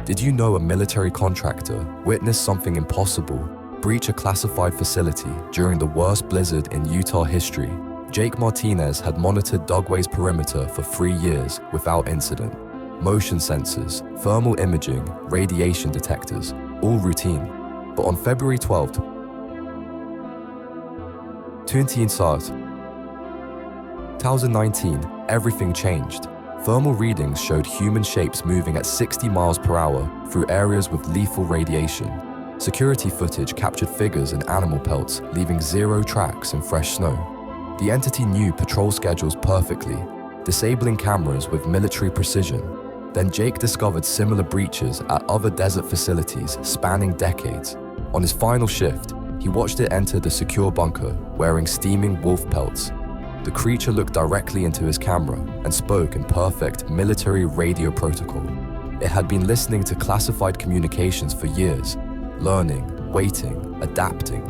Did you know a military contractor witnessed something impossible breach a classified facility during the worst blizzard in Utah history? Jake Martinez had monitored Dugway's perimeter for 3 years without incident. Motion sensors, thermal imaging, radiation detectors, all routine. But on February 12th, 2019, everything changed. Thermal readings showed human shapes moving at 60 miles per hour through areas with lethal radiation. Security footage captured figures in animal pelts, leaving 0 tracks in fresh snow. The entity knew patrol schedules perfectly, disabling cameras with military precision. Then Jake discovered similar breaches at other desert facilities spanning decades. On his final shift, he watched it enter the secure bunker, wearing steaming wolf pelts. The creature looked directly into his camera and spoke in perfect military radio protocol. It had been listening to classified communications for years, learning, waiting, adapting.